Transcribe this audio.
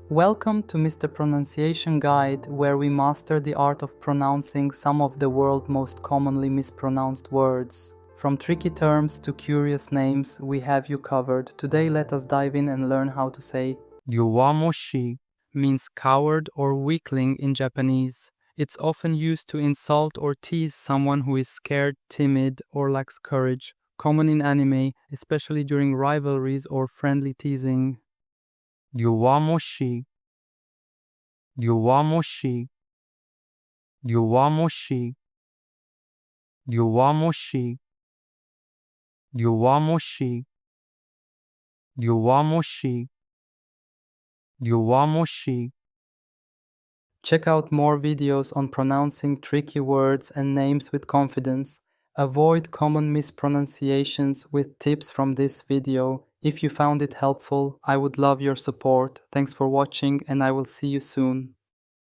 Welcome to Mr. Pronunciation Guide, where we master the art of pronouncing some of the world's most commonly mispronounced words. From tricky terms to curious names, we have you covered. Today let us dive in and learn how to say Yowamushi. means coward or weakling in Japanese. It's often used to insult or tease someone who is scared, timid, or lacks courage. Common in anime, especially during rivalries or friendly teasing. Yowamushi. Yowamushi. Yowamushi. Yowamushi. Yowamushi. Yowamushi. Yowamushi. Check out more videos on pronouncing tricky words and names with confidence. Avoid common mispronunciations with tips from this video. If you found it helpful, I would love your support. Thanks for watching and I will see you soon.